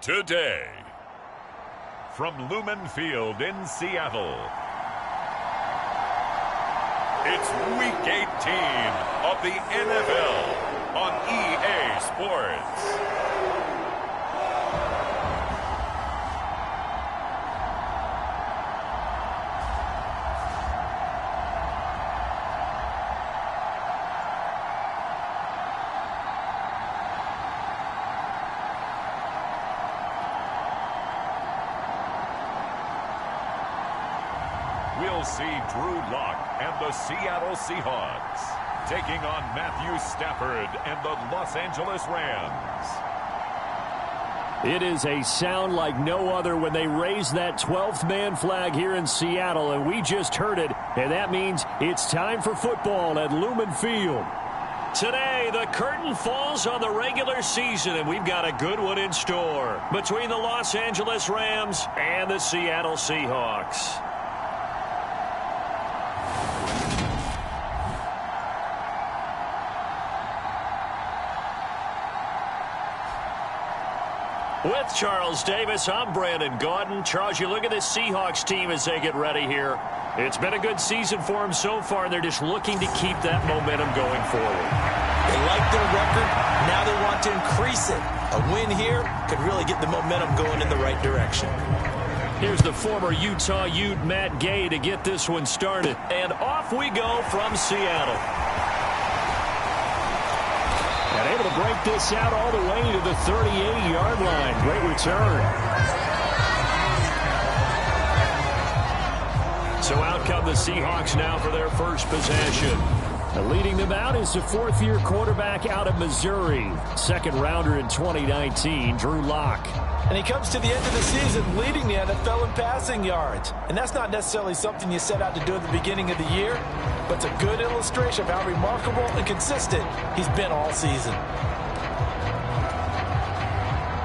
today. From Lumen Field in Seattle, it's Week 18 of the NFL on EA Sports. We'll see Drew Lock and the Seattle Seahawks taking on Matthew Stafford and the Los Angeles Rams. It is a sound like no other when they raise that 12th man flag here in Seattle, and we just heard it, and that means it's time for football at Lumen Field. Today, the curtain falls on the regular season, and we've got a good one in store between the Los Angeles Rams and the Seattle Seahawks. With Charles Davis, I'm Brandon Gaudin. Charles, you look at this Seahawks team as they get ready here. It's been a good season for them so far, and they're just looking to keep that momentum going forward. They like their record. Now they want to increase it. A win here could really get the momentum going in the right direction. Here's the former Utah Ute, Matt Gay, to get this one started. And off we go from Seattle. And able to break this out all the way to the 38-yard line. Great return. So out come the Seahawks now for their first possession. Leading them out is the fourth-year quarterback out of Missouri. Second rounder in 2019, Drew Lock. And he comes to the end of the season leading the NFL in passing yards. And that's not necessarily something you set out to do at the beginning of the year, but it's a good illustration of how remarkable and consistent he's been all season.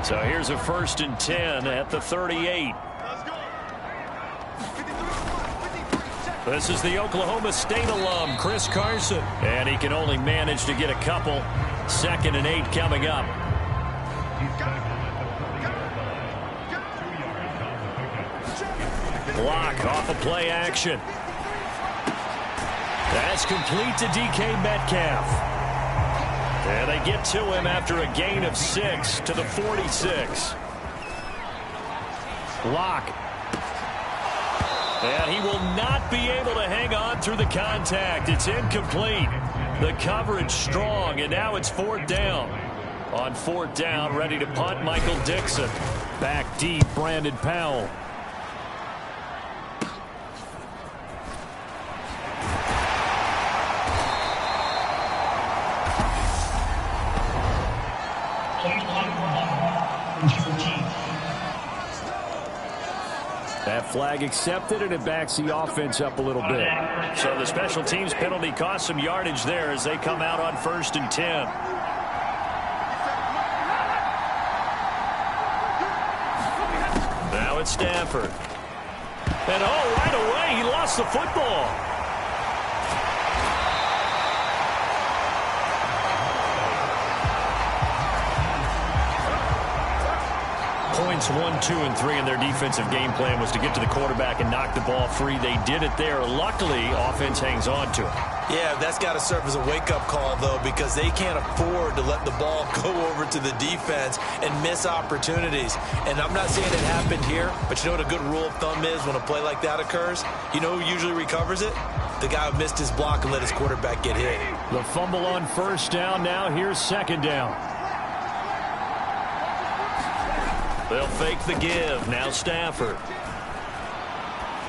So here's a 1st and 10 at the 38. This is the Oklahoma State alum, Chris Carson. And he can only manage to get a couple. 2nd and 8 coming up. Block off of play action. That's complete to DK Metcalf. And they get to him after a gain of 6 to the 46. Lock. And he will not be able to hang on through the contact. It's incomplete. The coverage strong, and now it's 4th down. On 4th down, ready to punt, Michael Dixon. Back deep, Brandon Powell. That flag accepted, and it backs the offense up a little bit. So the special teams penalty cost some yardage there as they come out on 1st and 10. Now it's Stafford. And right away, he lost the football. Points 1, 2, and 3 in their defensive game plan was to get to the quarterback and knock the ball free. They did it there. Luckily, offense hangs on to it. Yeah, that's got to serve as a wake-up call, though, because they can't afford to let the ball go over to the defense and miss opportunities. And I'm not saying it happened here, but you know what a good rule of thumb is when a play like that occurs? You know who usually recovers it? The guy who missed his block and let his quarterback get hit. The fumble on 1st down. Now here's 2nd down. They'll fake the give. Now Stafford.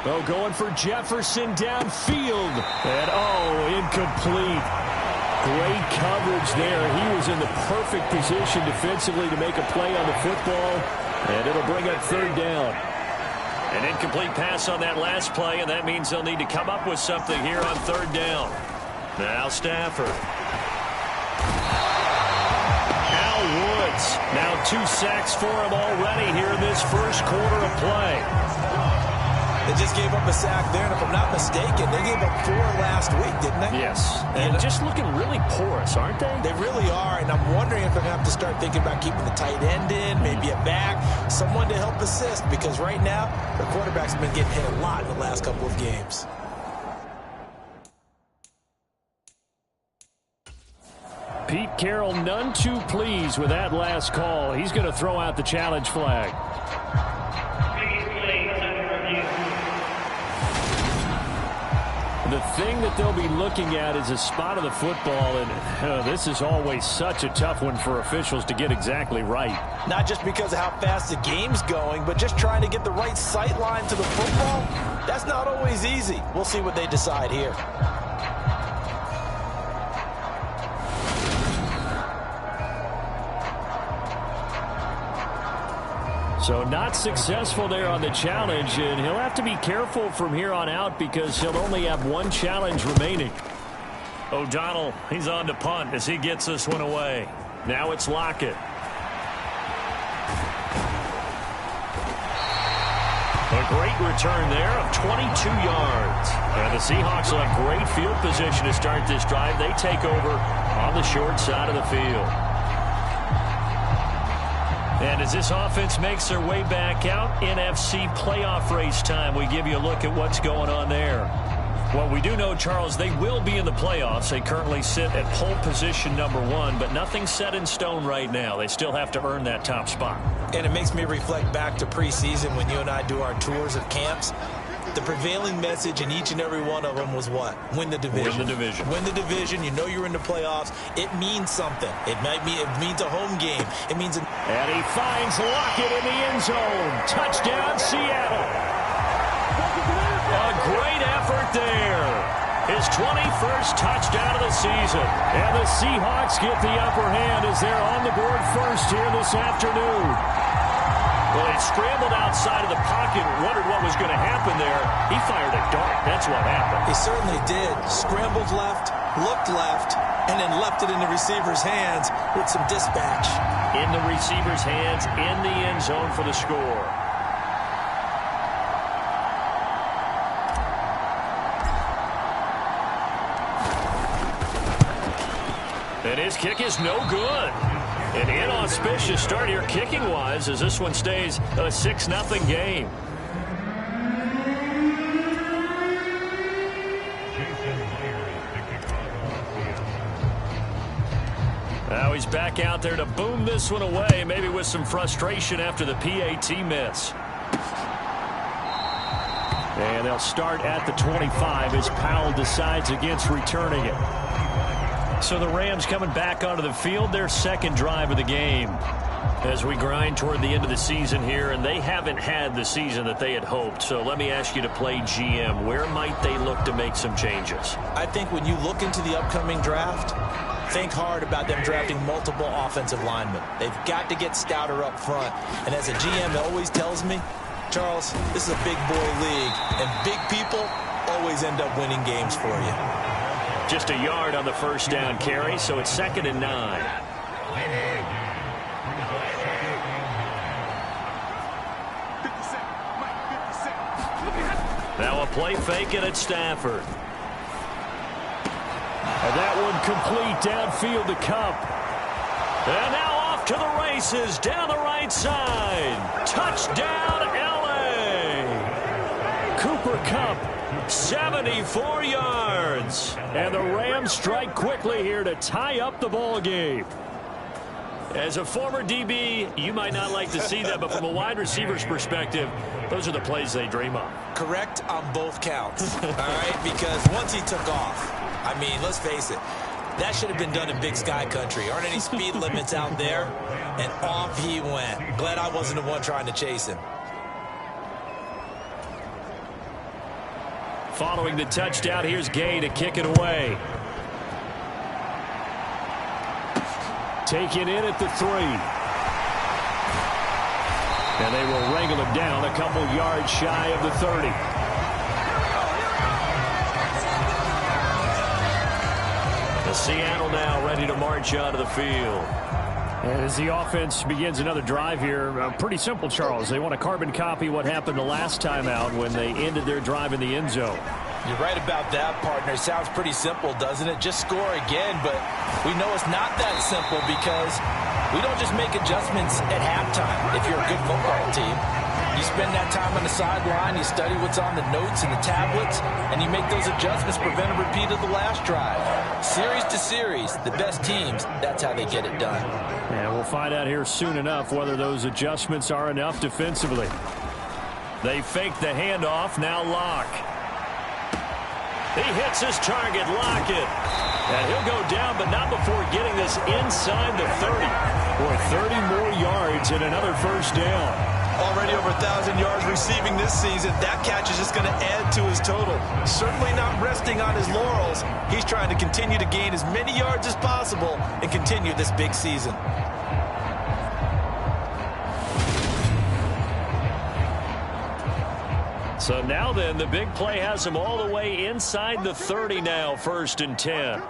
Going for Jefferson downfield. And incomplete. Great coverage there. He was in the perfect position defensively to make a play on the football. And it'll bring up 3rd down. An incomplete pass on that last play, and that means they'll need to come up with something here on 3rd down. Now Stafford. Woods. Now 2 sacks for him already here in this first quarter of play. They just gave up a sack there, and if I'm not mistaken, they gave up 4 last week, didn't they? Yes, and just looking really porous, aren't they? They really are, and I'm wondering if I'm going to have to start thinking about keeping the tight end in, maybe a back, someone to help assist, because right now, their quarterback's been getting hit a lot in the last couple of games. Pete Carroll none too pleased with that last call. He's going to throw out the challenge flag. The thing that they'll be looking at is a spot of the football, and this is always such a tough one for officials to get exactly right. Not just because of how fast the game's going, but just trying to get the right sight line to the football. That's not always easy. We'll see what they decide here. So not successful there on the challenge, and he'll have to be careful from here on out because he'll only have 1 challenge remaining. O'Donnell, he's on to punt as he gets this one away. Now it's Lockett. A great return there of 22 yards. And the Seahawks will have great field position to start this drive. They take over on the short side of the field. And as this offense makes their way back out, NFC playoff race time, we give you a look at what's going on there. Well, we do know, Charles, they will be in the playoffs. They currently sit at pole position #1, but nothing's set in stone right now. They still have to earn that top spot. And it makes me reflect back to preseason when you and I do our tours of camps. The prevailing message in each and every one of them was what? Win the division. Win the division. Win the division. You know you're in the playoffs. It means something. It means a home game. It means and he finds Lockett in the end zone. Touchdown, Seattle. A great effort there. His 21st touchdown of the season. And the Seahawks get the upper hand as they're on the board first here this afternoon. Well, he scrambled outside of the pocket and wondered what was going to happen there. He fired a dart. That's what happened. He certainly did. Scrambled left, looked left, and then left it in the receiver's hands with some dispatch. In the receiver's hands, in the end zone for the score. And his kick is no good. An inauspicious start here kicking-wise as this one stays a 6-0 game. Now he's back out there to boom this one away, maybe with some frustration after the PAT miss. And they'll start at the 25 as Powell decides against returning it. So the Rams coming back onto the field, their second drive of the game. As we grind toward the end of the season here, and they haven't had the season that they had hoped. So let me ask you to play GM. Where might they look to make some changes? I think when you look into the upcoming draft, think hard about them drafting multiple offensive linemen. They've got to get stouter up front. And as a GM always tells me, Charles, this is a big boy league, and big people always end up winning games for you. Just a yard on the first down carry, so it's 2nd and 9. Now a play fake it at Stafford. And that one complete downfield to Kupp. And now off to the races down the right side. Touchdown, L.A. Cooper Kupp, 74 yards. And the Rams strike quickly here to tie up the ball game. As a former DB, you might not like to see that, but from a wide receiver's perspective, those are the plays they dream of. Correct on both counts, all right? Because once he took off, I mean, let's face it, that should have been done in Big Sky Country. Aren't any speed limits out there? And off he went. Glad I wasn't the one trying to chase him. Following the touchdown, here's Gay to kick it away. Taken in at the 3. And they will wrangle it down a couple yards shy of the 30. The Seattle now ready to march onto the field. And as the offense begins another drive here, pretty simple, Charles. They want to carbon copy what happened the last time out when they ended their drive in the end zone. You're right about that, partner. Sounds pretty simple, doesn't it? Just score again, but we know it's not that simple because we don't just make adjustments at halftime if you're a good football team. You spend that time on the sideline, you study what's on the notes and the tablets, and you make those adjustments, prevent a repeat of the last drive. Series to series, the best teams, that's how they get it done. And we'll find out here soon enough whether those adjustments are enough defensively. They fake the handoff, now Locke. He hits his target, Lockett. And he'll go down, but not before getting this inside the 30. Boy, 30 more yards and another first down. Already over 1,000 yards receiving this season. That catch is just going to add to his total. Certainly not resting on his laurels. He's trying to continue to gain as many yards as possible and continue this big season. So now then, the big play has him all the way inside the 30 now, 1st and 10.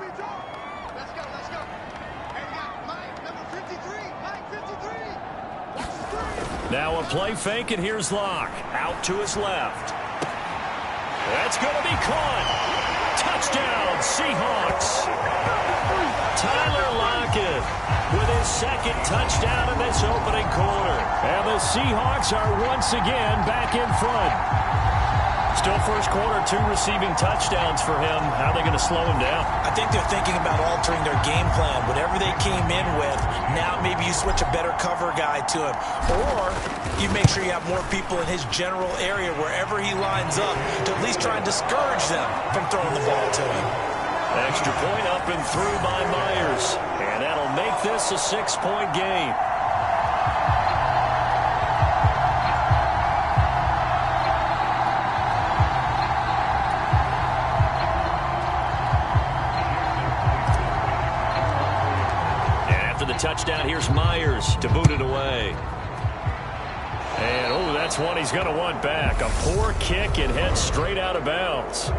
Now a play fake, and here's Locke. Out to his left. That's going to be caught. Touchdown, Seahawks. Tyler Lockett with his second touchdown in this opening quarter. And the Seahawks are once again back in front. Still first quarter, 2 receiving touchdowns for him. How are they going to slow him down? I think they're thinking about altering their game plan. Whatever they came in with, now maybe you switch a better cover guy to him. Or you make sure you have more people in his general area wherever he lines up to at least try and discourage them from throwing the ball to him. Extra point up and through by Myers. And that'll make this a 6-point game. Touchdown, here's Myers to boot it away. And, oh, that's one he's going to want back. A poor kick and heads straight out of bounds.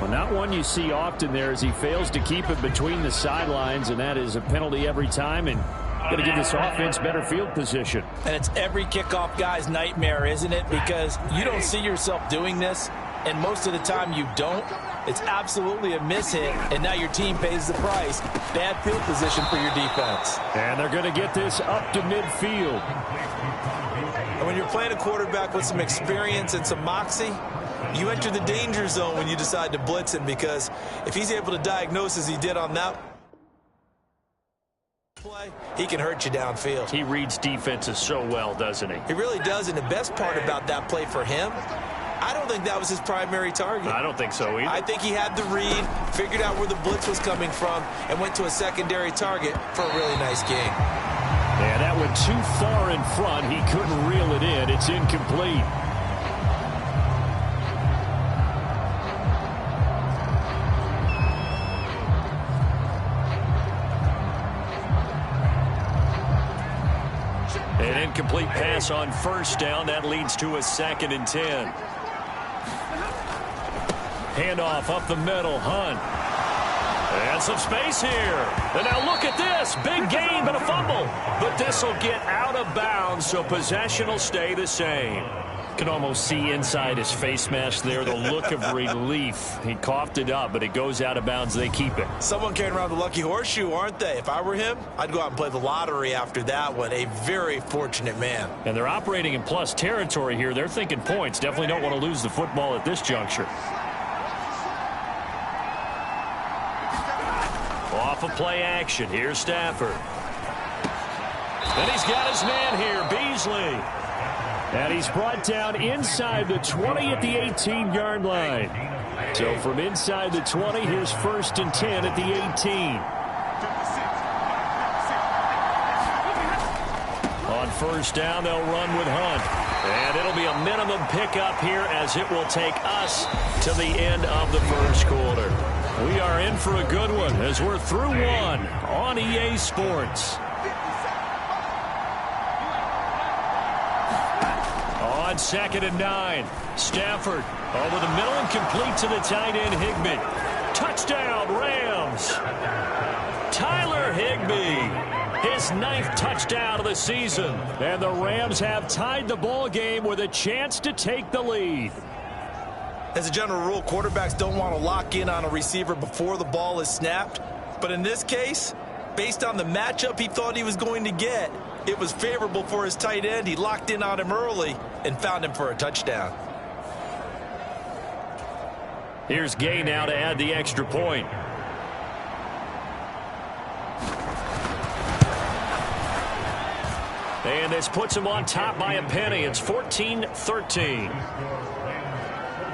Well, not one you see often there as he fails to keep it between the sidelines, and that is a penalty every time, and going to give this offense better field position. And it's every kickoff guy's nightmare, isn't it? Because you don't see yourself doing this, and most of the time you don't. It's absolutely a mishit, and now your team pays the price. Bad field position for your defense. And they're going to get this up to midfield. And when you're playing a quarterback with some experience and some moxie, you enter the danger zone when you decide to blitz him, because if he's able to diagnose as he did on that play, he can hurt you downfield. He reads defenses so well, doesn't he? He really does, and the best part about that play for him, I don't think that was his primary target. I don't think so either. I think he had the read, figured out where the blitz was coming from, and went to a secondary target for a really nice game. Yeah, that went too far in front. He couldn't reel it in. It's incomplete. An incomplete pass on first down. That leads to a 2nd and 10. Handoff up the middle, Hunt. And some space here. And now look at this. Big gain, but a fumble. But this will get out of bounds, so possession will stay the same. Can almost see inside his face mask there the look of relief. He coughed it up, but it goes out of bounds. They keep it. Someone carrying around the lucky horseshoe, aren't they? If I were him, I'd go out and play the lottery after that one. A very fortunate man. And they're operating in plus territory here. They're thinking points. Definitely don't want to lose the football at this juncture. Off of play action. Here's Stafford. And he's got his man here, Beasley. And he's brought down inside the 20 at the 18-yard line. So from inside the 20, here's 1st and 10 at the 18. On first down, they'll run with Hunt. And it'll be a minimum pickup here as it will take us to the end of the first quarter. We are in for a good one as we're through one on EA Sports. On 2nd and 9, Stafford over the middle and complete to the tight end, Higbee. Touchdown, Rams. Tyler Higbee, his 9th touchdown of the season. And the Rams have tied the ball game with a chance to take the lead. As a general rule, quarterbacks don't want to lock in on a receiver before the ball is snapped. But in this case, based on the matchup he thought he was going to get, it was favorable for his tight end. He locked in on him early and found him for a touchdown. Here's Gay now to add the extra point. And this puts him on top by a penny. It's 14-13.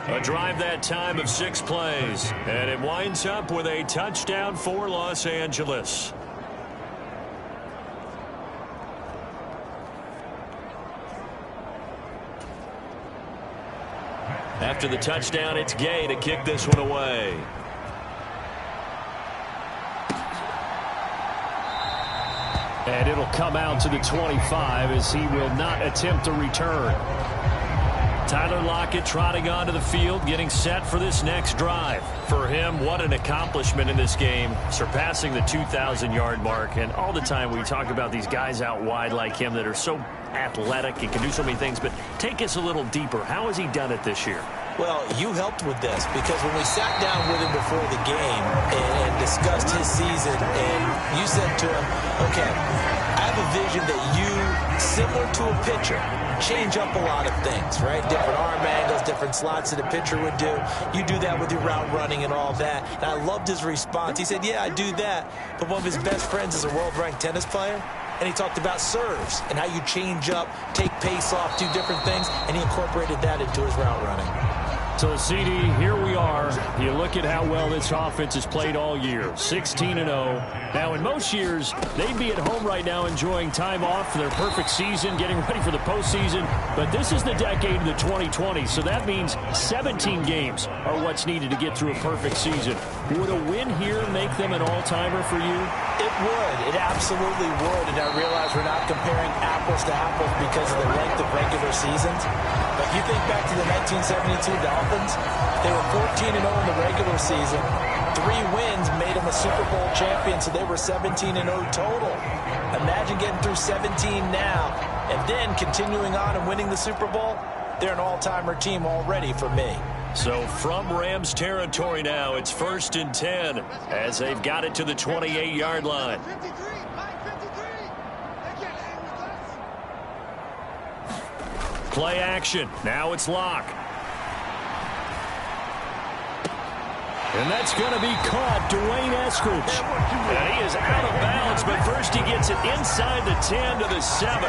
A drive that time of 6 plays. And it winds up with a touchdown for Los Angeles. After the touchdown, it's Gay to kick this one away. And it'll come out to the 25 as he will not attempt to return. Tyler Lockett trotting onto the field, getting set for this next drive. For him, what an accomplishment in this game, surpassing the 2,000-yard mark. And all the time we talk about these guys out wide like him that are so athletic and can do so many things. But take us a little deeper. How has he done it this year? Well, you helped with this because when we sat down with him before the game and discussed his season, and you said to him, okay, I have a vision that you, similar to a pitcher, change up a lot of things, right? Different arm angles, different slots that a pitcher would do. You do that with your route running and all that. And I loved his response. He said, yeah, I do that. But one of his best friends is a world-ranked tennis player. And he talked about serves and how you change up, take pace off, do different things. And he incorporated that into his route running. So, CD, here we are. You look at how well this offense has played all year, 16-0. Now, in most years, they'd be at home right now enjoying time off for their perfect season, getting ready for the postseason. But this is the decade of the 2020s, so that means 17 games are what's needed to get through a perfect season. Would a win here make them an all-timer for you? It would. It absolutely would. And I realize we're not comparing apples to apples because of the length of regular seasons. But if you think back to the 1972 Dolphins, they were 14-0 in the regular season. 3 wins made them a Super Bowl champion, so they were 17-0 total. Imagine getting through 17 now and then continuing on and winning the Super Bowl. They're an all-timer team already for me. So from Rams territory now, it's 1st and 10 as they've got it to the 28-yard line. Play action. Now it's Locke. And that's going to be caught. Dwayne Eskridge. And he is out of bounds, but first he gets it inside the 10 to the 7.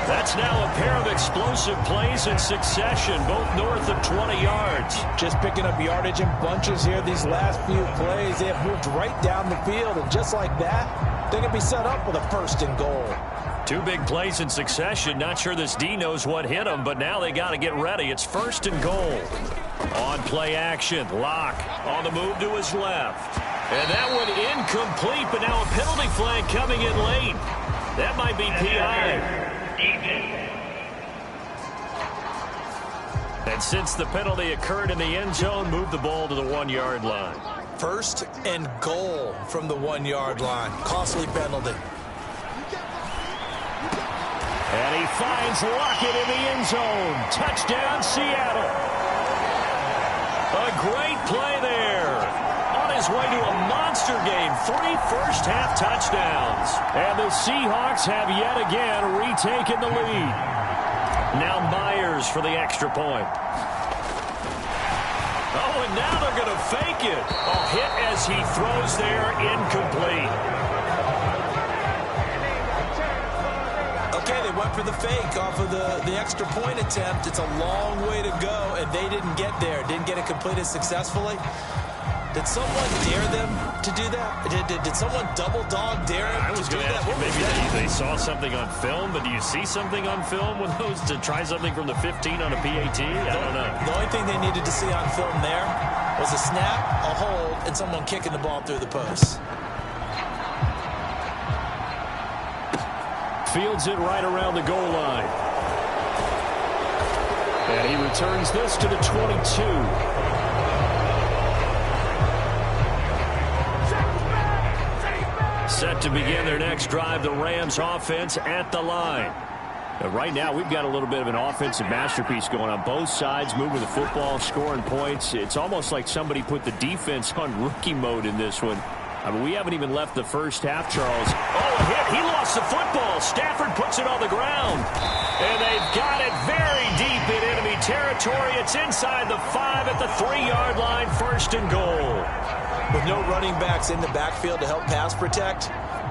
That's now a pair of explosive plays in succession, both north of 20 yards. Just picking up yardage in bunches here these last few plays. They have moved right down the field, and just like that, they're going to be set up with a 1st and goal. 2 big plays in succession. Not sure this D knows what hit him, but now they got to get ready. It's 1st and goal. On play action, Locke on the move to his left. And that one incomplete, but now a penalty flag coming in late. That might be PI. And since the penalty occurred in the end zone, move the ball to the 1-yard line. 1st and goal from the 1-yard line. Costly penalty. And he finds Lockett in the end zone. Touchdown, Seattle. A great play there. On his way to a monster game. 3 first-half touchdowns. And the Seahawks have yet again retaken the lead. Now Myers for the extra point. Oh, and now they're going to fake it. A hit as he throws there, incomplete. Okay, they went for the fake off of the extra point attempt. It's a long way to go, and they didn't get there. Didn't get it completed successfully. Did someone dare them to do that? Did someone double dog dare them to do that? Maybe they saw something on film, but do you see something on film with those to try something from the 15 on a PAT? I don't know. The only thing they needed to see on film there was a snap, a hold, and someone kicking the ball through the post. Fields it right around the goal line. And he returns this to the 22. Set to begin their next drive, the Rams offense at the line. Right now, we've got a little bit of an offensive masterpiece going on. Both sides moving the football, scoring points. It's almost like somebody put the defense on rookie mode in this one. I mean, we haven't even left the first half, Charles. Oh, a hit. He lost the football. Stafford puts it on the ground. And they've got it very deep in enemy territory. It's inside the 5 at the 3-yard line, 1st and goal. With no running backs in the backfield to help pass protect,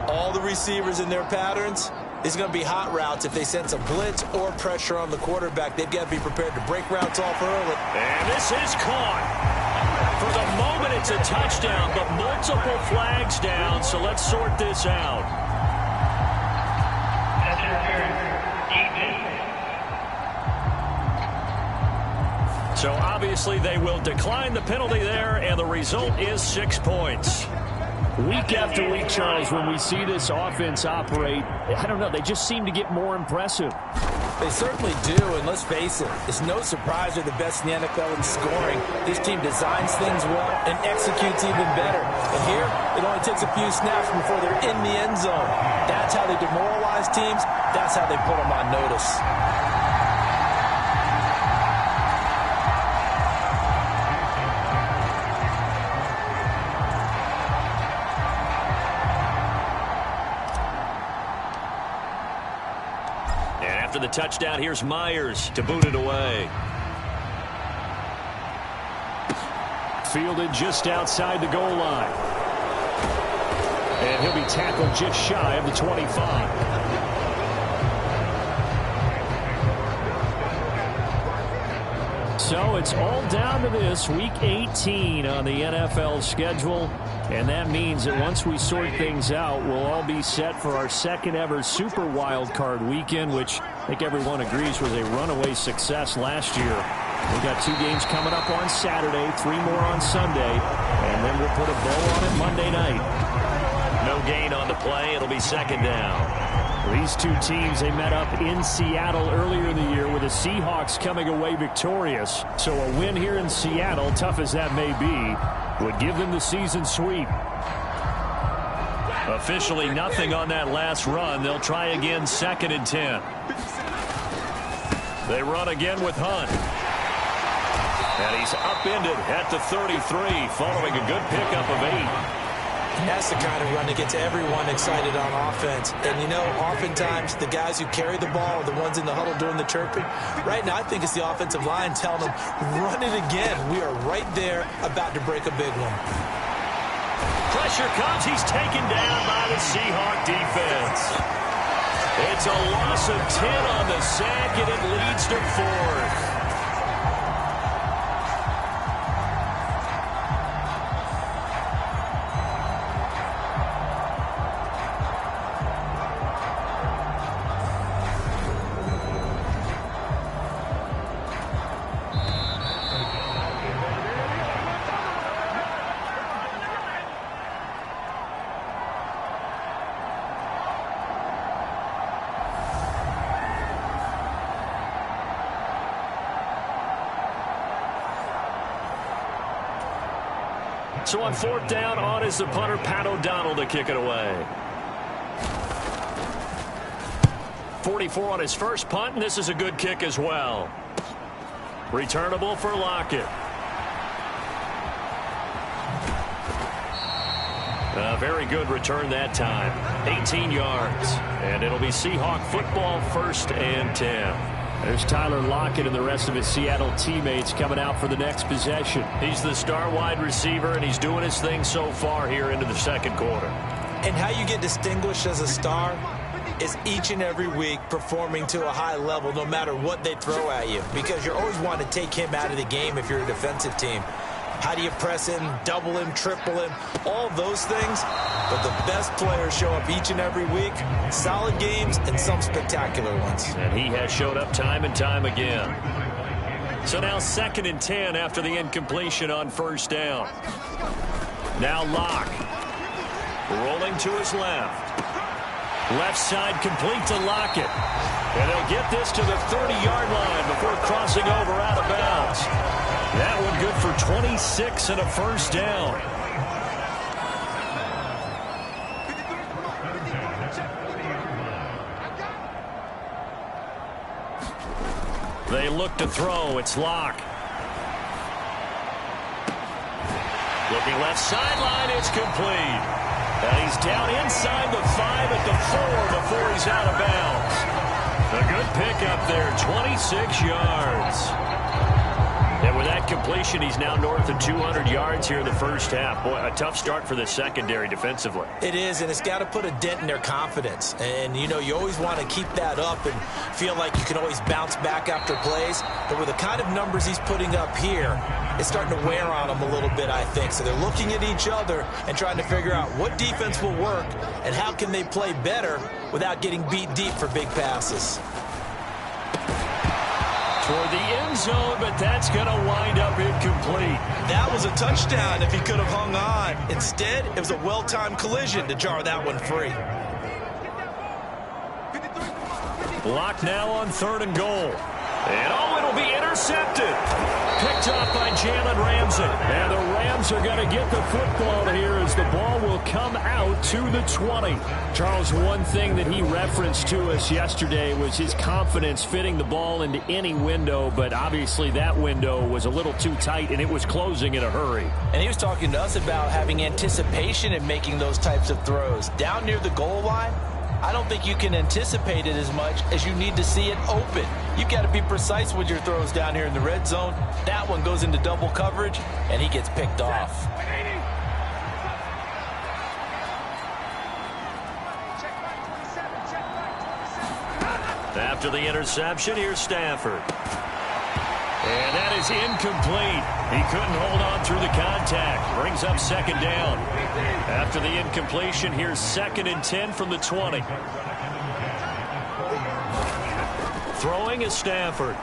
all the receivers in their patterns, it's going to be hot routes. If they sense a blitz or pressure on the quarterback, they've got to be prepared to break routes off early. And this is caught. For the moment, it's a touchdown, but multiple flags down, so let's sort this out. So obviously they will decline the penalty there, and the result is 6 points. Week after week, Charles, when we see this offense operate, I don't know, they just seem to get more impressive. They certainly do, and let's face it, it's no surprise they're the best in the NFL in scoring. This team designs things well and executes even better. And here, it only takes a few snaps before they're in the end zone. That's how they demoralize teams. That's how they put them on notice. After the touchdown, here's Myers to boot it away. Fielded just outside the goal line. And he'll be tackled just shy of the 25. So it's all down to this, Week 18 on the NFL schedule. And that means that once we sort things out, we'll all be set for our second ever Super Wild Card weekend, which I think everyone agrees was a runaway success last year. We've got 2 games coming up on Saturday, 3 more on Sunday, and then we'll put a bow on it Monday night. No gain on the play. It'll be 2nd down. These 2 teams, they met up in Seattle earlier in the year with the Seahawks coming away victorious. So a win here in Seattle, tough as that may be, would give them the season sweep. Officially nothing on that last run. They'll try again, 2nd and 10. They run again with Hunt. And he's upended at the 33 following a good pickup of 8. And that's the kind of run that gets everyone excited on offense. And, you know, oftentimes the guys who carry the ball are the ones in the huddle doing the chirping. Right now, I think it's the offensive line telling them, run it again. We are right there about to break a big one. Pressure comes. He's taken down by the Seahawk defense. It's a loss of 10 on the sack, and it leads to 4th. So on 4th down, on is the punter, Pat O'Donnell, to kick it away. 44 on his first punt, and this is a good kick as well. Returnable for Lockett. A very good return that time. 18 yards. And it'll be Seahawk football, 1st and 10. There's Tyler Lockett and the rest of his Seattle teammates coming out for the next possession. He's the star wide receiver, and he's doing his thing so far here into the 2nd quarter. And how you get distinguished as a star is each and every week performing to a high level no matter what they throw at you, because you're always wanting to take him out of the game if you're a defensive team. How do you press him, double him, triple him, all those things? But the best players show up each and every week. Solid games and some spectacular ones. And he has showed up time and time again. So now 2nd and 10 after the incompletion on 1st down. Now Locke. Rolling to his left. Left side complete to Lockett. And he'll get this to the 30-yard line before crossing over out of bounds. That one good for 26 and a 1st down. They look to throw. It's Locke. Looking left sideline. It's complete. And he's down inside the 5 at the 4 before he's out of bounds. A good pickup there, 26 yards. And with that completion, he's now north of 200 yards here in the first half. Boy, a tough start for the secondary defensively. It is, and it's got to put a dent in their confidence. And, you know, you always want to keep that up and feel like you can always bounce back after plays. But with the kind of numbers he's putting up here, it's starting to wear on them a little bit, I think. So they're looking at each other and trying to figure out what defense will work and how can they play better without getting beat deep for big passes. Toward the end zone, but that's going to wind up incomplete. That was a touchdown if he could have hung on. Instead, it was a well-timed collision to jar that one free. Blocked now on 3rd and goal. And it'll be intercepted. Picked off by Jalen Ramsey. And the Rams are going to get the football here as the ball will come out to the 20. Charles, one thing that he referenced to us yesterday was his confidence fitting the ball into any window, but obviously that window was a little too tight and it was closing in a hurry. And he was talking to us about having anticipation in making those types of throws. Down near the goal line, I don't think you can anticipate it as much as you need to see it open. You've got to be precise with your throws down here in the red zone. That one goes into double coverage, and he gets picked off. After the interception, here's Stafford. And that is incomplete. He couldn't hold on through the contact. Brings up 2nd down. After the incompletion, here's 2nd and 10 from the 20. Throwing is Stafford.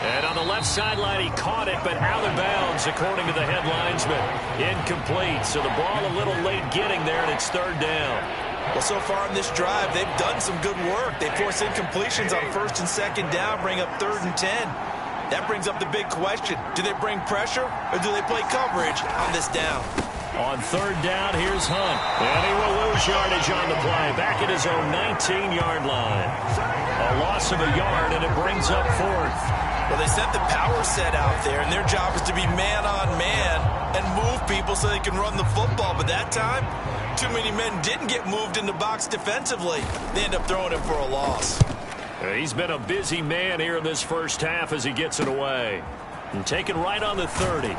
And on the left sideline, he caught it, but out of bounds, according to the head linesman. Incomplete, so the ball a little late getting there, and it's 3rd down. Well, so far in this drive, they've done some good work. They force incompletions on 1st and 2nd down, bring up 3rd and 10. That brings up the big question. Do they bring pressure, or do they play coverage on this down? On 3rd down, here's Hunt. And he will lose yardage on the play, back at his own 19-yard line. A loss of a yard, and it brings up 4th. Well, they sent the power set out there, and their job is to be man-on-man and move people so they can run the football. But that time, too many men didn't get moved in the box defensively. They end up throwing it for a loss. He's been a busy man here in this first half as he gets it away. And taken right on the 30.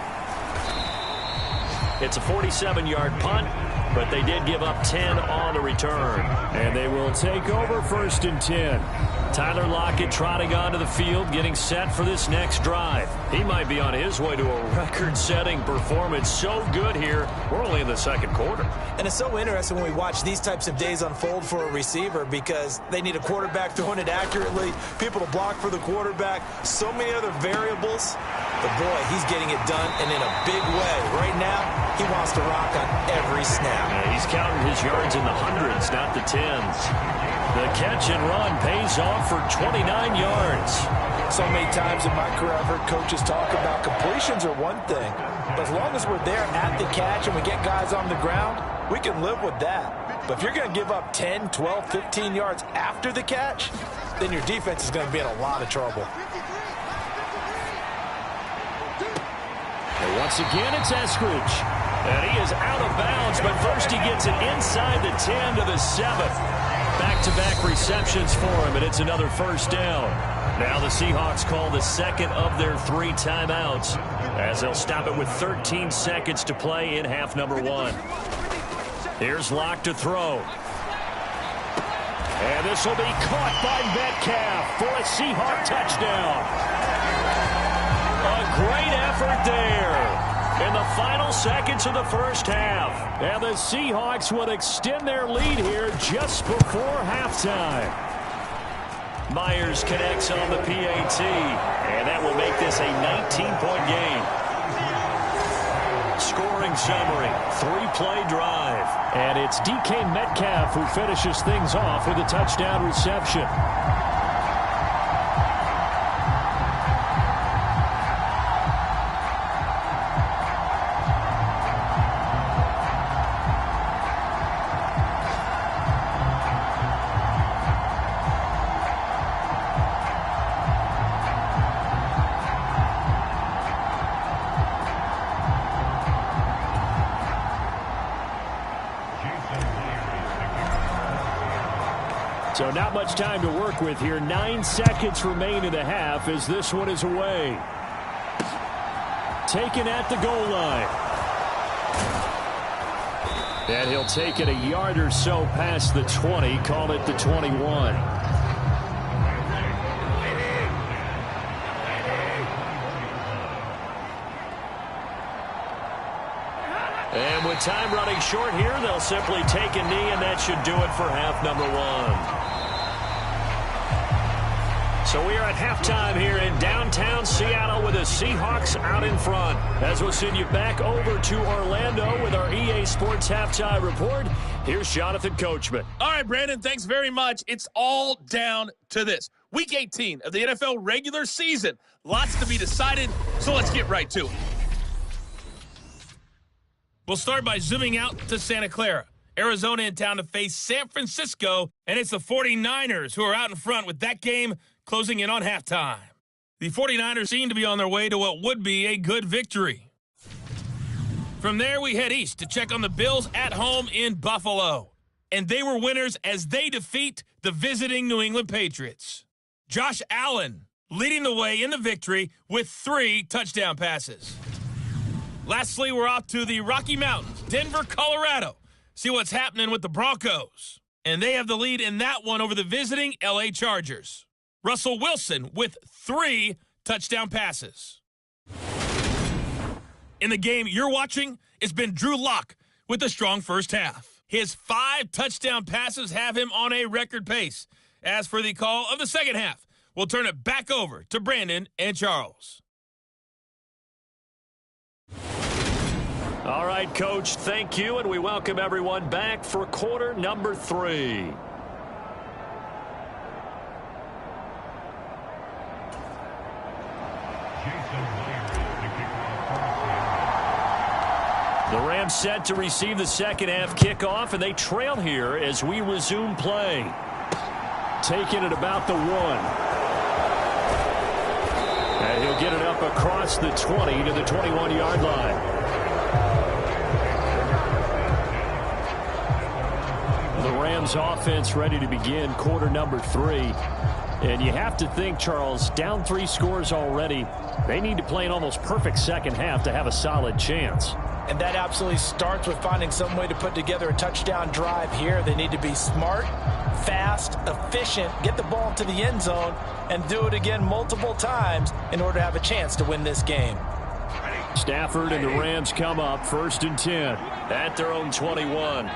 It's a 47-yard punt, but they did give up 10 on the return. And they will take over 1st and 10. Tyler Lockett trotting onto the field, getting set for this next drive. He might be on his way to a record-setting performance. So good here. We're only in the 2nd quarter. And it's so interesting when we watch these types of days unfold for a receiver because they need a quarterback throwing it accurately, people to block for the quarterback, so many other variables. But, boy, he's getting it done, and in a big way. Right now, he wants to rock on every snap. Yeah, he's counting his yards in the hundreds, not the tens. The catch and run pays off for 29 yards. So many times in my career, I've heard coaches talk about completions are one thing. But as long as we're there at the catch and we get guys on the ground, we can live with that. But if you're going to give up 10, 12, 15 yards after the catch, then your defense is going to be in a lot of trouble. And once again, it's Eskridge. And he is out of bounds, but first he gets it inside the 10 to the 7. Back-to-back receptions for him, and it's another 1st down. Now the Seahawks call the 2nd of their 3 timeouts as they'll stop it with 13 seconds to play in half number 1. Here's Locke to throw. And this will be caught by Metcalf for a Seahawk touchdown. A great effort there in the final seconds of the first half. And the Seahawks will extend their lead here just before halftime. Myers connects on the PAT, and that will make this a 19-point game. Scoring summary, 3-play drive. And it's DK Metcalf who finishes things off with a touchdown reception. So not much time to work with here. 9 seconds remain in the half as this one is away. Taken at the goal line. And he'll take it a yard or so past the 20. Call it the 21. And with time running short here, they'll simply take a knee, and that should do it for half number 1. So we are at halftime here in downtown Seattle with the Seahawks out in front. As we'll send you back over to Orlando with our EA Sports Halftime Report, here's Jonathan Coachman. All right, Brandon, thanks very much. It's all down to this. Week 18 of the NFL regular season. Lots to be decided, so let's get right to it. We'll start by zooming out to Santa Clara. Arizona in town to face San Francisco, and it's the 49ers who are out in front with that game closing in on halftime. The 49ers seem to be on their way to what would be a good victory. From there, we head east to check on the Bills at home in Buffalo. And they were winners as they defeat the visiting New England Patriots. Josh Allen leading the way in the victory with 3 touchdown passes. Lastly, we're off to the Rocky Mountains, Denver, Colorado. See what's happening with the Broncos. And they have the lead in that one over the visiting LA Chargers. Russell Wilson with 3 touchdown passes. In the game you're watching, it's been Drew Lock with a strong first half. His 5 touchdown passes have him on a record pace. As for the call of the second half, we'll turn it back over to Brandon and Charles. All right, Coach, thank you, and we welcome everyone back for quarter number 3. The Rams set to receive the second half kickoff, and they trail here as we resume play. Taking it about the 1. And he'll get it up across the 20 to the 21-yard line. The Rams offense ready to begin quarter number 3. And you have to think, Charles, down 3 scores already. They need to play an almost perfect second half to have a solid chance. And that absolutely starts with finding some way to put together a touchdown drive here. They need to be smart, fast, efficient, get the ball to the end zone, and do it again multiple times in order to have a chance to win this game. Stafford and the Rams come up 1st and 10 at their own 21.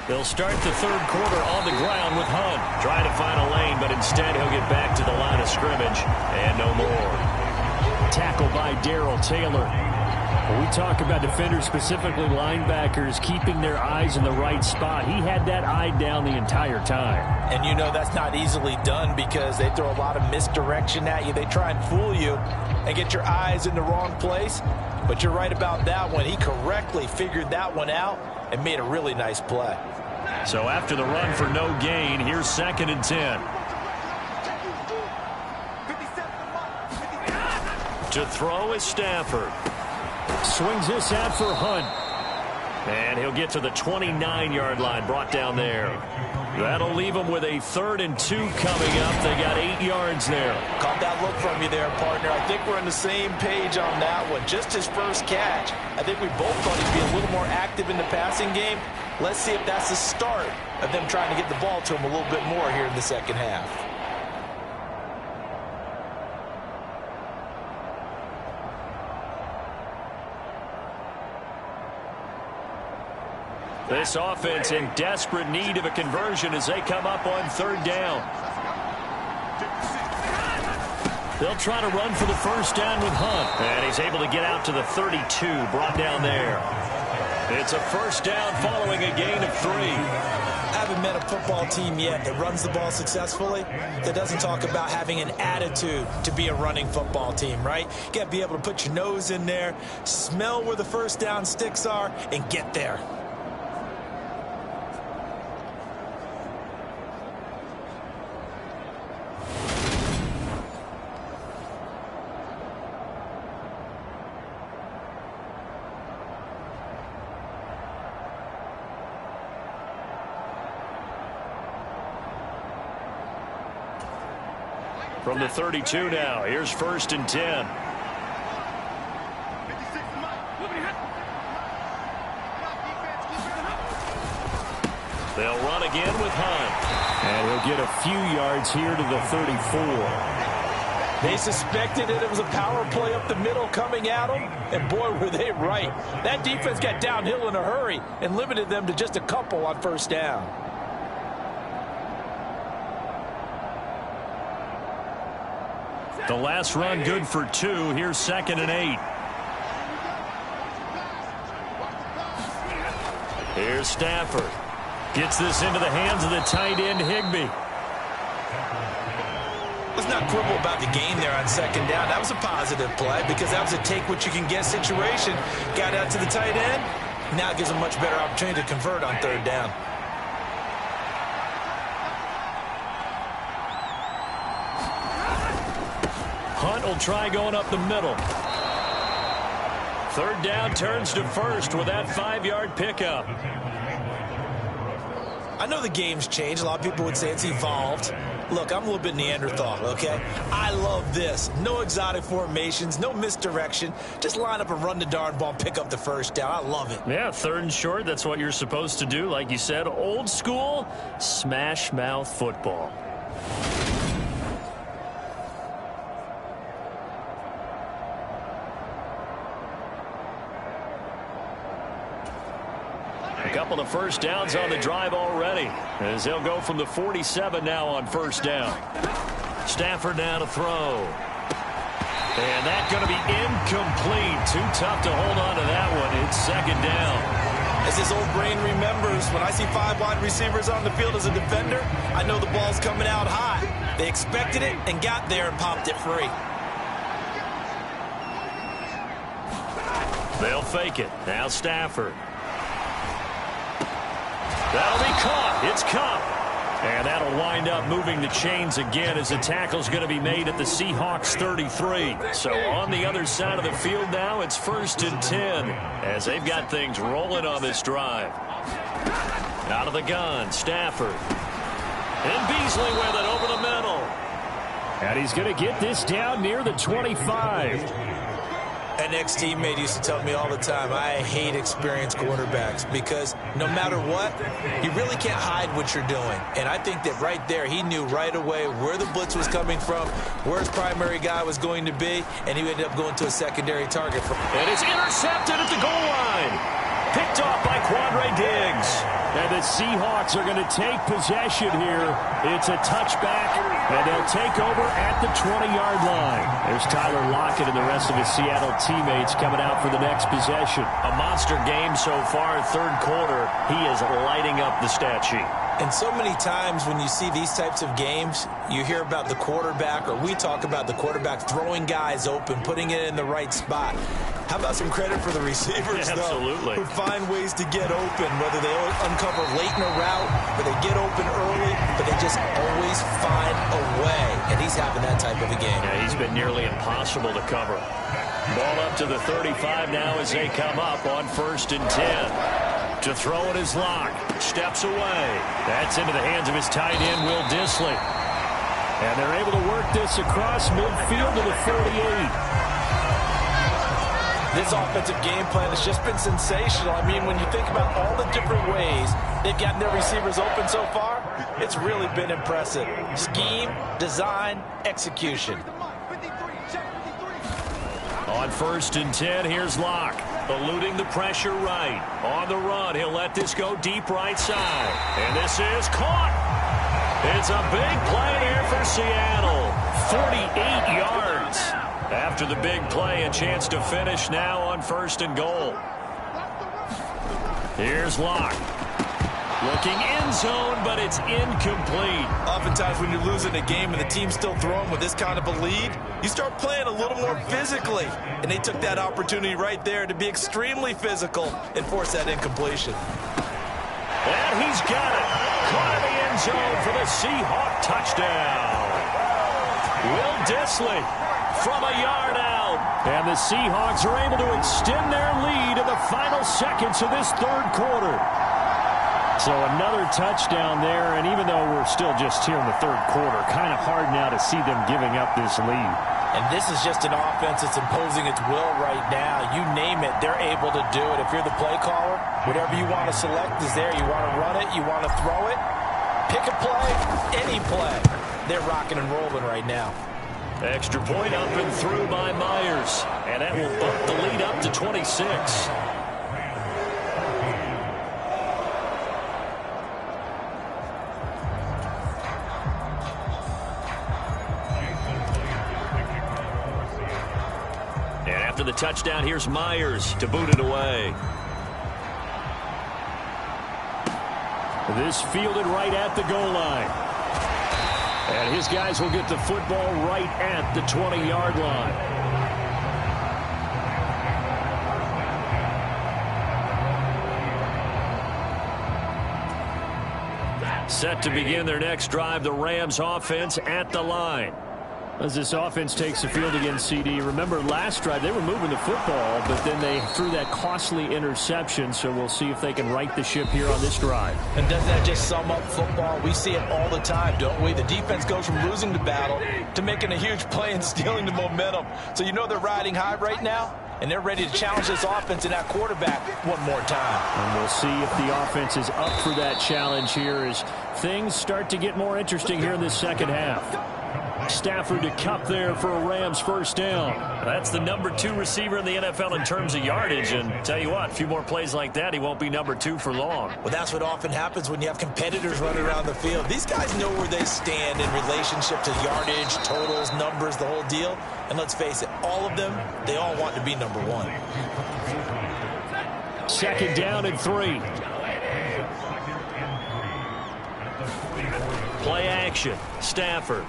They'll start the third quarter on the ground with Hunt. Trying to find a lane, but instead he'll get back to the line of scrimmage and no more. Tackled by Darrell Taylor. When we talk about defenders, specifically linebackers, keeping their eyes in the right spot, he had that eye down the entire time. And you know that's not easily done because they throw a lot of misdirection at you. They try and fool you and get your eyes in the wrong place. But you're right about that one. He correctly figured that one out and made a really nice play. So after the run for no gain, here's 2nd and 10. To throw is Stafford. Swings this out for Hunt. And he'll get to the 29-yard line, brought down there. That'll leave them with a 3rd and 2 coming up. They got 8 yards there. Caught that look from you there, partner. I think we're on the same page on that one. Just his first catch. I think we both thought he'd be a little more active in the passing game. Let's see if that's the start of them trying to get the ball to him a little bit more here in the second half. This offense in desperate need of a conversion as they come up on 3rd down. They'll try to run for the first down with Hunt. And he's able to get out to the 32, brought down there. It's a first down following a gain of 3. I haven't met a football team yet that runs the ball successfully that doesn't talk about having an attitude to be a running football team, right? You got to be able to put your nose in there, smell where the first down sticks are, and get there. From the 32 now, here's 1st and 10. They'll run again with Hunt. And he'll get a few yards here to the 34. They suspected it was a power play up the middle coming at them, and boy, were they right. That defense got downhill in a hurry and limited them to just a couple on 1st down. The last run good for 2. Here's 2nd and 8. Here's Stafford. Gets this into the hands of the tight end, Higbee. Let's not quibble about the gain there on 2nd down. That was a positive play because that was a take-what-you-can-get situation. Got out to the tight end. Now it gives them much better opportunity to convert on 3rd down. Hunt will try going up the middle. 3rd down turns to 1st with that 5-yard pickup. I know the game's changed. A lot of people would say it's evolved. Look, I'm a little bit Neanderthal, okay? I love this. No exotic formations, no misdirection. Just line up and run the darn ball, pick up the 1st down. I love it. Yeah, 3rd and short, that's what you're supposed to do. Like you said, old school, smash mouth football. A couple of 1st downs on the drive already, as they'll go from the 47 now on 1st down. Stafford now to throw. And that's going to be incomplete. Too tough to hold on to that one. It's 2nd down. As his old brain remembers, when I see 5 wide receivers on the field as a defender, I know the ball's coming out high. They expected it and got there and popped it free. They'll fake it. Now Stafford. That'll be caught. It's Cup. And that'll wind up moving the chains again as the tackle's going to be made at the Seahawks 33. So on the other side of the field now, it's 1st and 10 as they've got things rolling on this drive. Out of the gun, Stafford. And Beasley with it over the middle. And he's going to get this down near the 25. An ex-teammate used to tell me all the time, I hate experienced quarterbacks because no matter what, you really can't hide what you're doing. And I think that right there, he knew right away where the blitz was coming from, where his primary guy was going to be, and he ended up going to a secondary target. And it's intercepted at the goal line. Picked off by Quandre Diggs. And the Seahawks are going to take possession here. It's a touchback, and they'll take over at the 20-yard line. There's Tyler Lockett and the rest of his Seattle teammates coming out for the next possession. A monster game so far, 3rd quarter. He is lighting up the stat sheet. And so many times when you see these types of games, you hear about the quarterback, or we talk about the quarterback throwing guys open, putting it in the right spot. How about some credit for the receivers, Absolutely. though, who find ways to get open, whether they uncover late in a route, or they get open early, but they just always find a way. And he's having that type of a game. Yeah, he's been nearly impossible to cover. Ball up to the 35 now as they come up on 1st and 10. To throw it is Locke. Steps away. That's into the hands of his tight end, Will Dissly. And they're able to work this across midfield to the 48. This offensive game plan has just been sensational. I mean, when you think about all the different ways they've gotten their receivers open so far, it's really been impressive. Scheme, design, execution. On 1st and 10, here's Locke. Eluding the pressure right. On the run, he'll let this go deep right side. And this is caught. It's a big play here for Seattle. 48 yards. After the big play, a chance to finish now on 1st and goal. Here's Locke. Looking end zone, but it's incomplete. Oftentimes when you're losing a game and the team's still throwing with this kind of a lead, you start playing a little more physically. And they took that opportunity right there to be extremely physical and force that incompletion. And he's got it. Caught in the end zone for the Seahawk touchdown. Will Dissly from a yard out. And the Seahawks are able to extend their lead in the final seconds of this 3rd quarter. So another touchdown there, and even though we're still just here in the third quarter, kind of hard now to see them giving up this lead. And this is just an offense that's imposing its will right now. You name it, they're able to do it. If you're the play caller, whatever you want to select is there. You want to run it, you want to throw it, pick a play, any play. They're rocking and rolling right now. Extra point up and through by Myers, and that will bump the lead up to 26. After the touchdown, here's Myers to boot it away. This fielded right at the goal line. And his guys will get the football right at the 20-yard line. Set to begin their next drive, the Rams offense at the line. As this offense takes the field against CD, remember last drive they were moving the football, but then they threw that costly interception, so we'll see if they can right the ship here on this drive. And doesn't that just sum up football? We see it all the time, don't we? The defense goes from losing the battle to making a huge play and stealing the momentum. So you know they're riding high right now, and they're ready to challenge this offense and that quarterback one more time. And we'll see if the offense is up for that challenge here as things start to get more interesting here in this second half. Stafford to Cup there for a Rams first down. That's the number 2 receiver in the NFL in terms of yardage. And tell you what, a few more plays like that, he won't be number 2 for long. Well, that's what often happens when you have competitors running around the field. These guys know where they stand in relationship to yardage, totals, numbers, the whole deal. And let's face it, all of them, they all want to be number 1. Second down and 3. Play action. Stafford.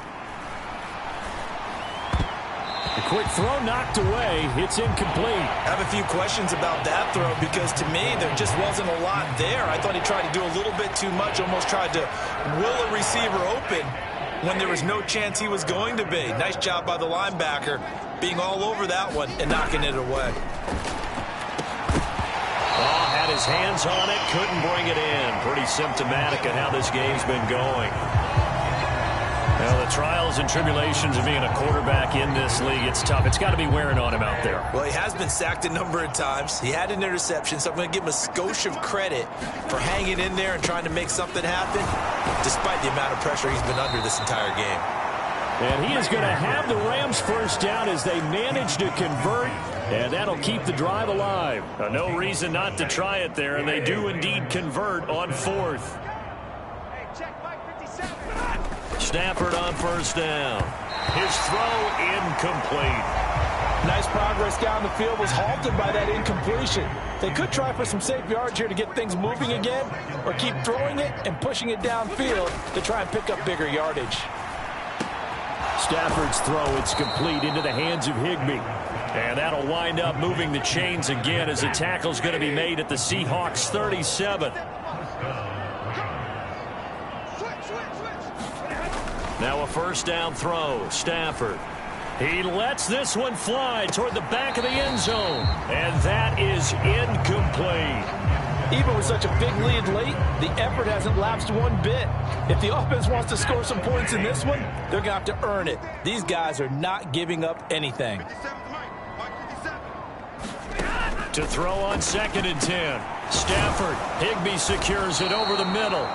A quick throw knocked away. It's incomplete. I have a few questions about that throw because to me there just wasn't a lot there. I thought he tried to do a little bit too much, almost tried to will a receiver open when there was no chance he was going to be. Nice job by the linebacker being all over that one and knocking it away. Oh, had his hands on it, couldn't bring it in. Pretty symptomatic of how this game's been going. Well, the trials and tribulations of being a quarterback in this league, it's tough. It's got to be wearing on him out there. Well, he has been sacked a number of times. He had an interception, so I'm going to give him a skosh of credit for hanging in there and trying to make something happen, despite the amount of pressure he's been under this entire game. And he is going to have the Rams first down as they manage to convert, and that'll keep the drive alive. No reason not to try it there, and they do indeed convert on 4th. Stafford on first down. His throw incomplete. Nice progress down the field was halted by that incompletion. They could try for some safe yards here to get things moving again, or keep throwing it and pushing it downfield to try and pick up bigger yardage. Stafford's throw, it's complete into the hands of Higbee. And that'll wind up moving the chains again as the tackle's going to be made at the Seahawks 37. Now a first down throw. Stafford. He lets this one fly toward the back of the end zone. And that is incomplete. Even with such a big lead late, the effort hasn't lapsed one bit. If the offense wants to score some points in this one, they're going to have to earn it. These guys are not giving up anything. To throw on 2nd and 10. Stafford. Higbee secures it over the middle.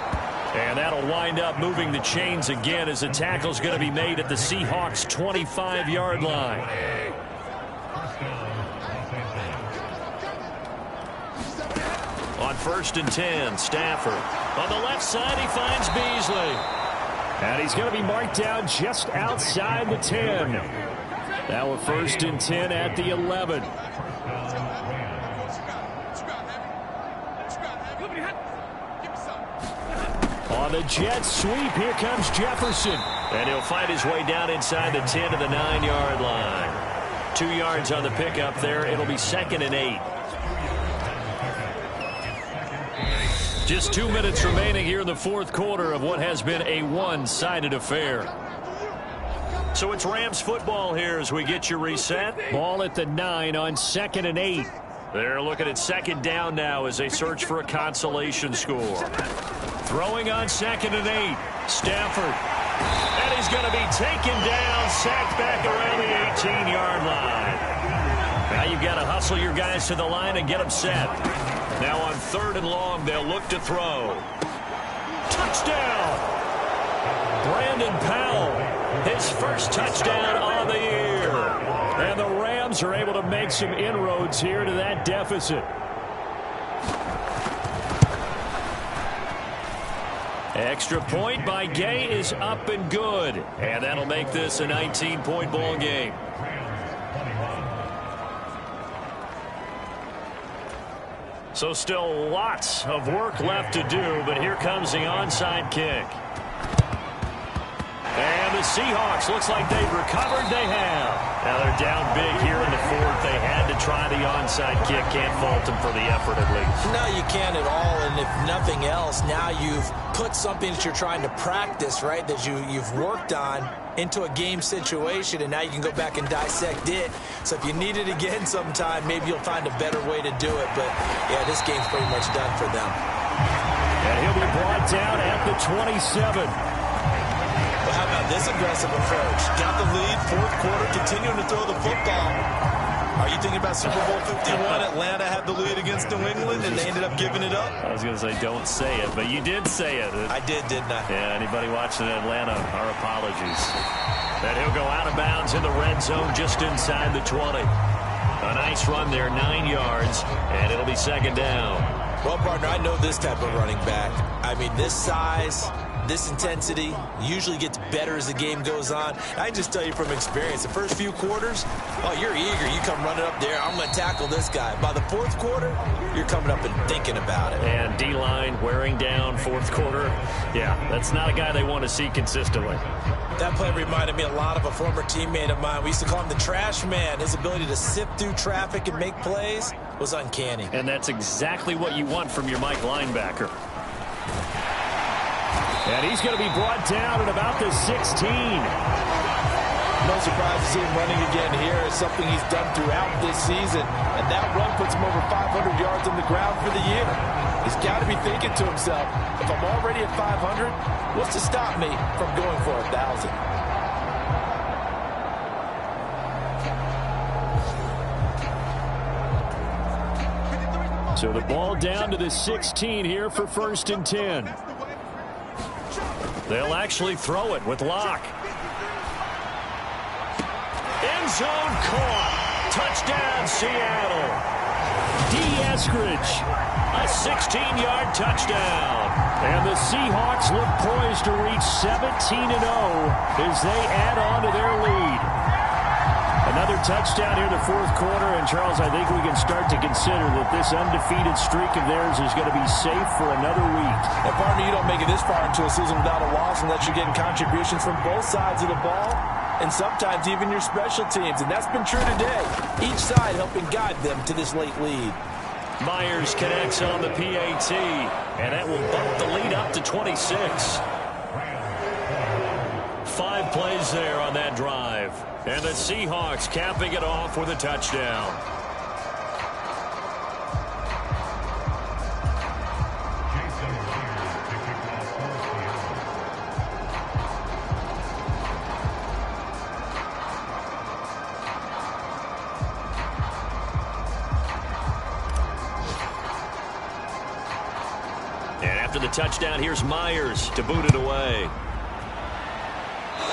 And that'll wind up moving the chains again as the tackle's going to be made at the Seahawks 25-yard line. On 1st and 10, Stafford. On the left side, he finds Beasley. And he's going to be marked down just outside the 10. Now a 1st and 10 at the 11. On the jet sweep, here comes Jefferson. And he'll fight his way down inside the 10 to the 9-yard line. 2 yards on the pickup there. It'll be 2nd and 8. Just 2 minutes remaining here in the 4th quarter of what has been a one-sided affair. So it's Rams football here as we get you reset. Ball at the 9 on 2nd and 8. They're looking at second down now as they search for a consolation score. Throwing on 2nd and 8. Stafford. And he's going to be taken down, sacked back around the 18-yard line. Now you've got to hustle your guys to the line and get them set. Now on 3rd and long, they'll look to throw. Touchdown! Brandon Powell, his first touchdown on the year. And the Rams are able to make some inroads here to that deficit. Extra point by Gay is up and good. And that'll make this a 19-point ball game. So still lots of work left to do, but here comes the onside kick. And the Seahawks, looks like they've recovered. They have. Now they're down big here in the 4th. They had to try the onside kick. Can't fault them for the effort at least. No, you can't at all. And if nothing else, now you've put something that you're trying to practice, right, that you've worked on into a game situation, and now you can go back and dissect it. So if you need it again sometime, maybe you'll find a better way to do it. But, yeah, this game's pretty much done for them. And he'll be brought down at the 27. Well, how about this aggressive approach? Got the lead, 4th quarter, continuing to throw the football. Are you thinking about Super Bowl 51? Atlanta had the lead against New England, and they ended up giving it up? I was going to say, don't say it, but you did say it. I did, didn't I? Yeah, anybody watching Atlanta, our apologies. And he'll go out of bounds in the red zone just inside the 20. A nice run there, 9 yards, and it'll be 2nd down. Well, partner, I know this type of running back. I mean, this size, this intensity usually gets better as the game goes on. I just tell you from experience, the first few quarters, oh, you're eager. You come running up there, I'm going to tackle this guy. By the 4th quarter, you're coming up and thinking about it. And D-line wearing down 4th quarter. Yeah, that's not a guy they want to see consistently. That play reminded me a lot of a former teammate of mine. We used to call him the trash man. His ability to sift through traffic and make plays was uncanny. And that's exactly what you want from your Mike linebacker. And he's going to be brought down at about the 16. No surprise to see him running again here. It's something he's done throughout this season. And that run puts him over 500 yards on the ground for the year. He's got to be thinking to himself, if I'm already at 500, what's to stop me from going for 1,000? So the ball down to the 16 here for 1st and 10. They'll actually throw it with Locke. End zone caught. Touchdown, Seattle. D. Eskridge, a 16-yard touchdown. And the Seahawks look poised to reach 17-0 as they add on to their lead. Another touchdown here in the 4th quarter. And, Charles, I think we can start to consider that this undefeated streak of theirs is going to be safe for another week. And, partner, you don't make it this far into a season without a loss unless you're getting contributions from both sides of the ball and sometimes even your special teams. And that's been true today. Each side helping guide them to this late lead. Myers connects on the PAT, and that will bump the lead up to 26. 5 plays there on that drive. And the Seahawks capping it off with a touchdown. And after the touchdown, here's Myers to boot it away.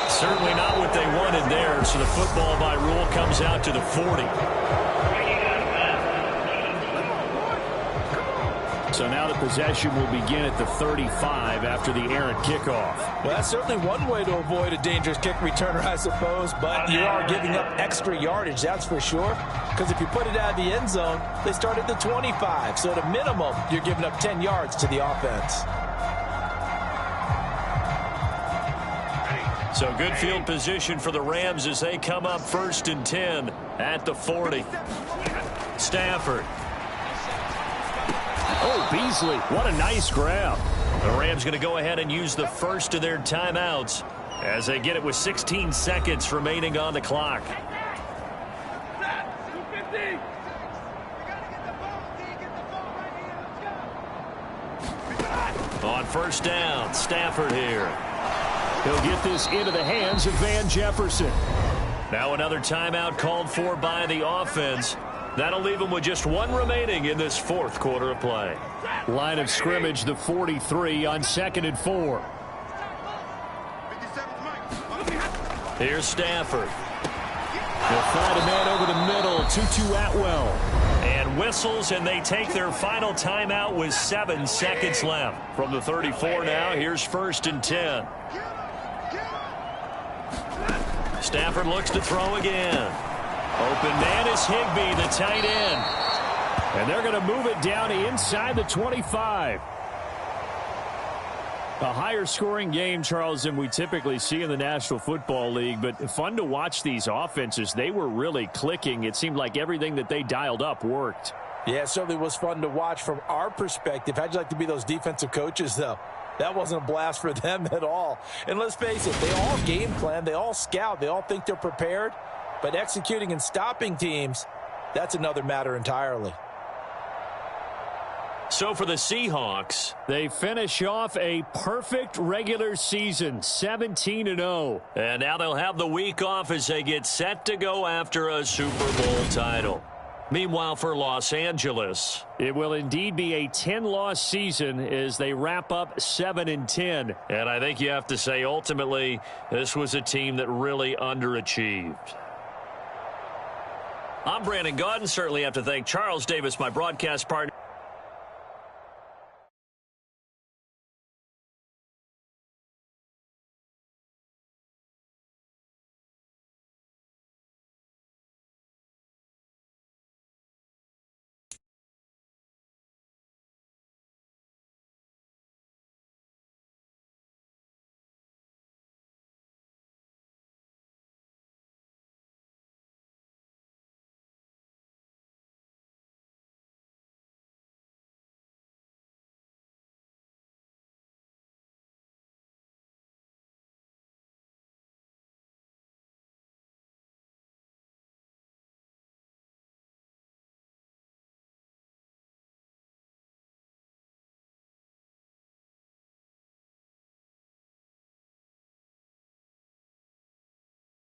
Certainly not what they wanted there, so the football by rule comes out to the 40. So now the possession will begin at the 35 after the errant kickoff. Well, that's certainly one way to avoid a dangerous kick returner, I suppose, but you are giving up extra yardage, that's for sure, because if you put it out of the end zone, they start at the 25, so at a minimum, you're giving up 10 yards to the offense. So good field position for the Rams as they come up 1st and 10 at the 40. Stafford. Oh, Beasley, what a nice grab. The Rams going to go ahead and use the first of their timeouts as they get it with 16 seconds remaining on the clock. first down. Stafford here. He'll get this into the hands of Van Jefferson. Now another timeout called for by the offense. That'll leave them with just one remaining in this fourth quarter of play. Line of scrimmage, the 43 on 2nd and 4. Here's Stafford. They'll find a man over the middle, Tutu Atwell. And whistles, and they take their final timeout with 7 seconds left. From the 34 now, here's 1st and 10. Stafford looks to throw again. Open man is Higbee, the tight end. And they're going to move it down inside the 25. A higher scoring game, Charles, than we typically see in the National Football League, but fun to watch these offenses. They were really clicking. It seemed like everything that they dialed up worked. Yeah, it certainly was fun to watch from our perspective. How'd you like to be those defensive coaches, though? That wasn't a blast for them at all. And let's face it, they all game plan, they all scout, they all think they're prepared, but executing and stopping teams, that's another matter entirely. So for the Seahawks, they finish off a perfect regular season, 17-0. And now they'll have the week off as they get set to go after a Super Bowl title. Meanwhile, for Los Angeles, it will indeed be a 10-loss season as they wrap up 7-10. And I think you have to say, ultimately, this was a team that really underachieved. I'm Brandon Gaudin. Certainly have to thank Charles Davis, my broadcast partner.